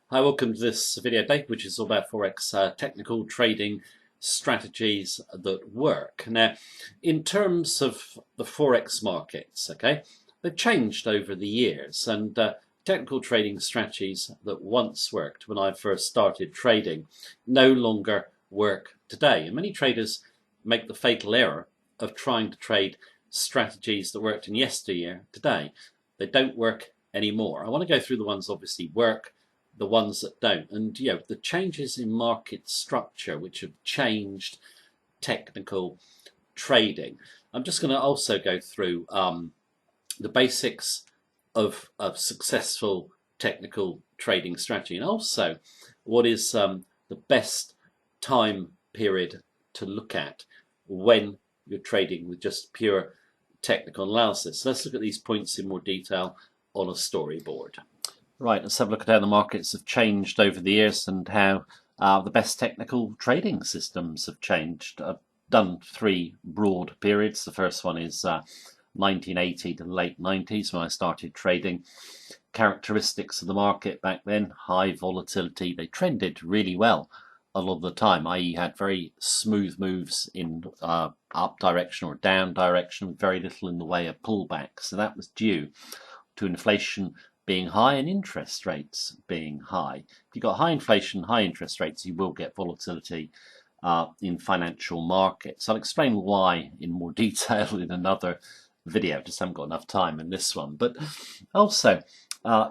Hi, welcome to this video, Dave, which is all about Forex technical trading strategies that work. Now, in terms of the Forex markets, okay, they've changed over the years, and technical trading strategies that once worked when I first started trading no longer work today. And many traders make the fatal error of trying to trade strategies that worked in yesteryear today. They don't work anymore. I want to go through the ones that obviously work, the ones that don't, and the changes in market structure which have changed technical trading. I'm just going to also go through the basics of successful technical trading strategy, and also what is the best time period to look at when you're trading with just pure technical analysis. So let's look at these points in more detail on a storyboard. Right, let's have a look at how the markets have changed over the years and how the best technical trading systems have changed. I've done three broad periods. The first one is 1980 to the late 90s when I started trading. Characteristics of the market back then: high volatility. They trended really well a lot of the time, i.e. had very smooth moves in up direction or down direction, very little in the way of pullback. So that was due to inflation being high and interest rates being high. If you've got high inflation, high interest rates, you will get volatility in financial markets. I'll explain why in more detail in another video. Just haven't got enough time in this one. But also,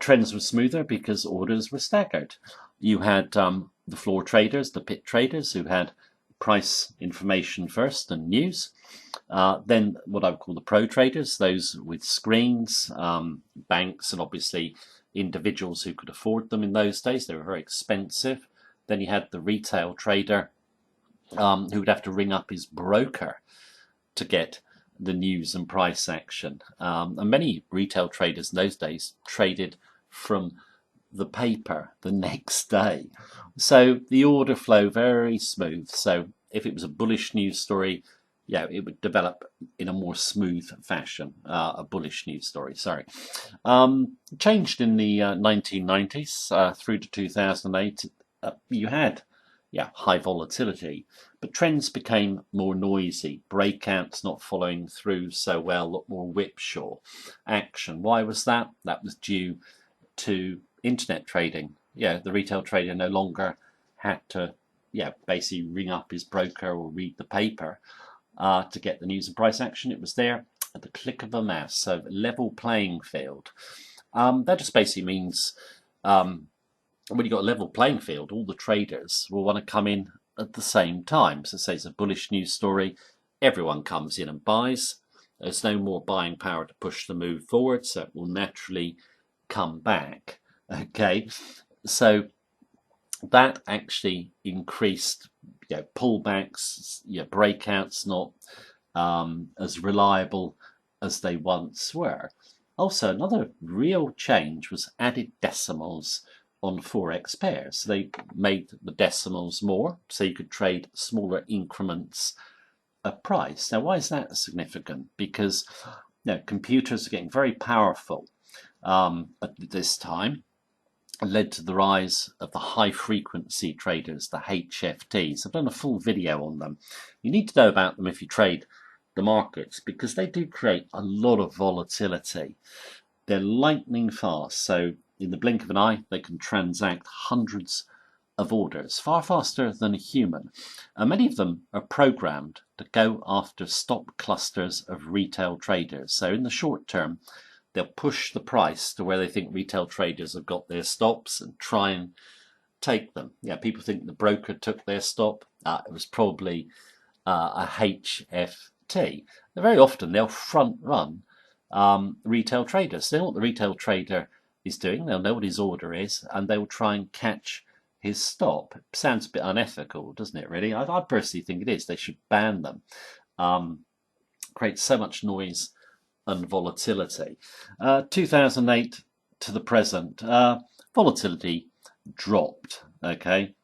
trends were smoother because orders were staggered. You had the floor traders, the pit traders, who had price information first and news. Then what I would call the pro traders, those with screens, banks, and obviously individuals who could afford them in those days. They were very expensive. Then you had the retail trader who would have to ring up his broker to get the news and price action. And many retail traders in those days traded from the paper the next day. So the order flow very smooth. So if it was a bullish news story, it would develop in a more smooth fashion. A bullish news story, sorry. Changed in the 1990s through to 2008. You had high volatility, but trends became more noisy. Breakouts not following through so well, a lot more whipsaw action. Why was that? That was due to internet trading. The retail trader no longer had to basically ring up his broker or read the paper to get the news and price action. It was there at the click of a mouse. So level playing field. That just basically means when you've got a level playing field, all the traders will want to come in at the same time. So say it's a bullish news story, everyone comes in and buys. There's no more buying power to push the move forward, so it will naturally come back. Okay, so that actually increased pullbacks, breakouts not as reliable as they once were. Also, another real change was added decimals on Forex pairs. So they made the decimals more, so you could trade smaller increments of price. Now, why is that significant? Because computers are getting very powerful at this time. Led to the rise of the high frequency traders, the HFTs. I've done a full video on them. You need to know about them if you trade the markets, because they do create a lot of volatility. They're lightning fast, so in the blink of an eye they can transact hundreds of orders, far faster than a human. And many of them are programmed to go after stop clusters of retail traders. So in the short term, they'll push the price to where they think retail traders have got their stops and try and take them. People think the broker took their stop. It was probably a HFT. Very often they'll front run retail traders. They know what the retail trader is doing. They'll know what his order is, and they'll try and catch his stop. It sounds a bit unethical, doesn't it, really? I personally think it is. They should ban them. Creates so much noise and volatility. 2008 to the present, volatility dropped. Okay,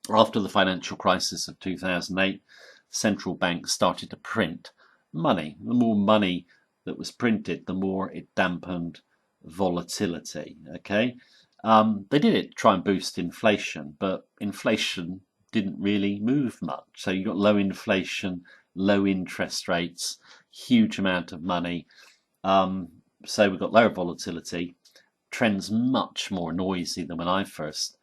after the financial crisis of 2008, central banks started to print money. The more money that was printed, the more it dampened volatility. Okay, They did it to try and boost inflation, but inflation didn't really move much. So you got low inflation, low interest rates, huge amount of money. So we've got lower volatility, trends much more noisy than when I first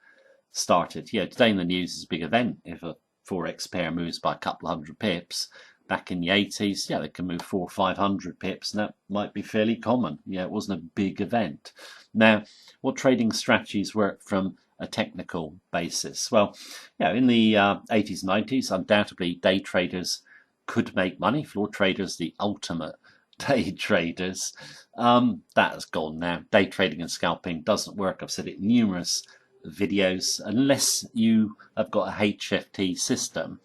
started. Yeah, today in the news is a big event if a Forex pair moves by a couple of hundred pips. Back in the 80s, yeah, they can move 400 or 500 pips, and that might be fairly common. Yeah, it wasn't a big event. Now, what trading strategies work from a technical basis? Well, yeah, in the 80s and 90s, undoubtedly day traders could make money. Floor traders, the ultimate day traders. That has gone now. Day trading and scalping doesn't work. I've said it in numerous videos. Unless you have got a HFT system,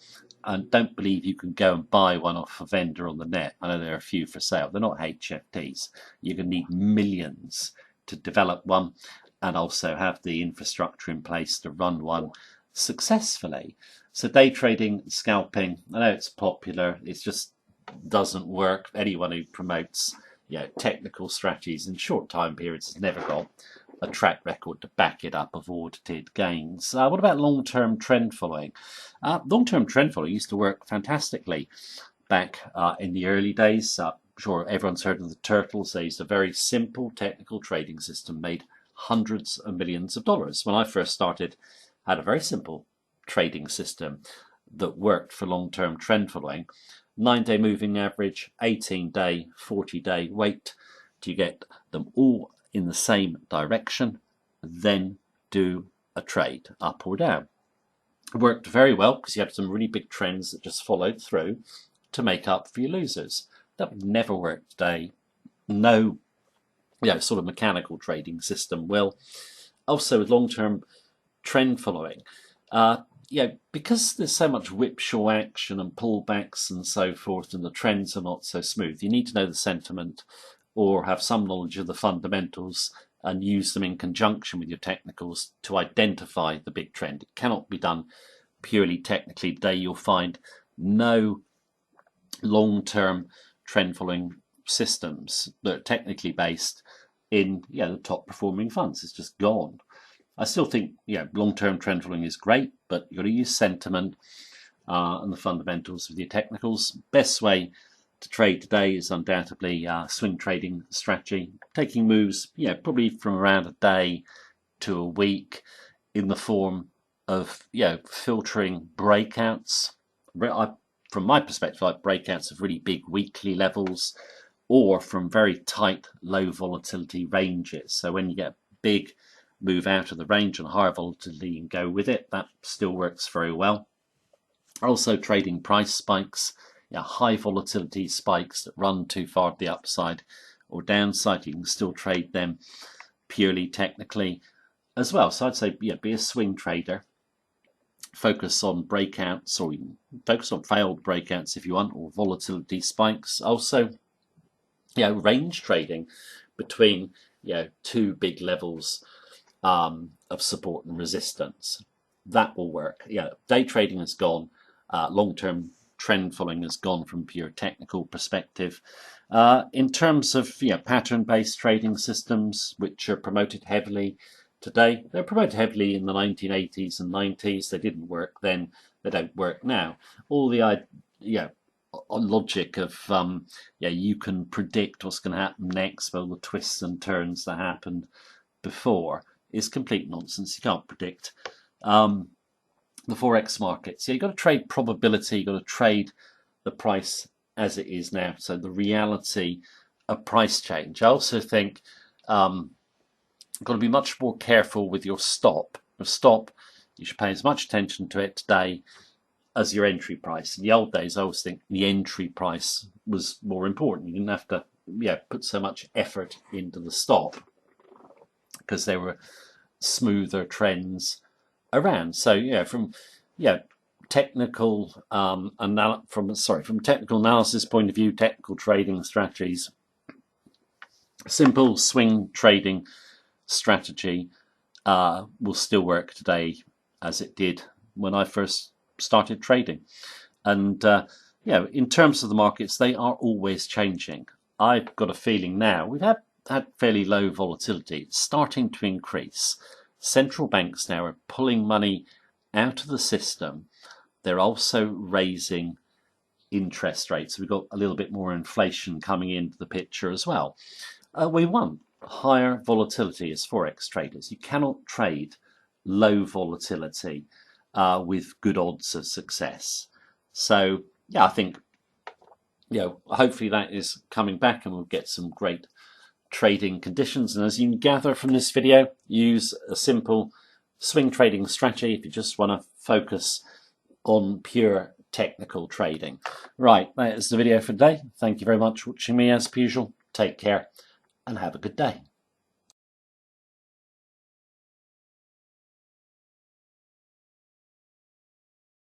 and don't believe you can go and buy one off a vendor on the net. I know there are a few for sale. They're not HFTs. You're going to need millions to develop one and also have the infrastructure in place to run one successfully. So day trading, scalping, I know it's popular. It just doesn't work. Anyone who promotes technical strategies in short time periods has never got a track record to back it up of audited gains. What about long-term trend following? Long-term trend following used to work fantastically back in the early days. I'm sure everyone's heard of the turtles. They used a very simple technical trading system, made hundreds of millions of dollars. When I first started, I had a very simple trading system that worked for long-term trend following. 9-day moving average, 18-day, 40-day wait to get them all in the same direction, then do a trade up or down. It worked very well because you had some really big trends that just followed through to make up for your losers. That would never work today. No, sort of mechanical trading system will. Also with long-term trend following, because there's so much whipsaw action and pullbacks and so forth, and the trends are not so smooth, you need to know the sentiment or have some knowledge of the fundamentals and use them in conjunction with your technicals to identify the big trend. It cannot be done purely technically. Today you'll find no long-term trend following systems that are technically based in the top performing funds. It's just gone. I still think long-term trend following is great, but you've got to use sentiment and the fundamentals with your technicals. Best way to trade today is undoubtedly swing trading strategy, taking moves probably from around a day to a week in the form of filtering breakouts. From my perspective, I like breakouts of really big weekly levels or from very tight low volatility ranges. So when you get a big move out of the range and higher volatility and go with it, that still works very well. Also trading price spikes, high volatility spikes that run too far to the upside or downside, you can still trade them purely technically as well. So I'd say be a swing trader, focus on breakouts, or even focus on failed breakouts if you want, or volatility spikes. Also range trading between two big levels of support and resistance. That will work. Day trading has gone. Long-term trend following has gone from pure technical perspective. In terms of pattern-based trading systems, which are promoted heavily today, they're promoted heavily in the 1980s and 90s. They didn't work then. They don't work now. All the logic of you can predict what's going to happen next, all the twists and turns that happened before is complete nonsense. You can't predict the Forex market. So you've got to trade probability, you've got to trade the price as it is now. So the reality of price change. I also think you've got to be much more careful with your stop. Your stop, you should pay as much attention to it today as your entry price. In the old days, I always think the entry price was more important. You didn't have to put so much effort into the stop because there were smoother trends around. So from technical from technical analysis point of view, technical trading strategies, simple swing trading strategy will still work today as it did when I first started trading. And in terms of the markets, they are always changing. I've got a feeling now we've had fairly low volatility. It's starting to increase. central banks now are pulling money out of the system. They're also raising interest rates. We've got a little bit more inflation coming into the picture as well. We want higher volatility as Forex traders. You cannot trade low volatility with good odds of success. So yeah, I think hopefully that is coming back and we'll get some great trading conditions. And as you can gather from this video, use a simple swing trading strategy if you just want to focus on pure technical trading. Right, that is the video for today. Thank you very much for watching me as per usual. Take care and have a good day.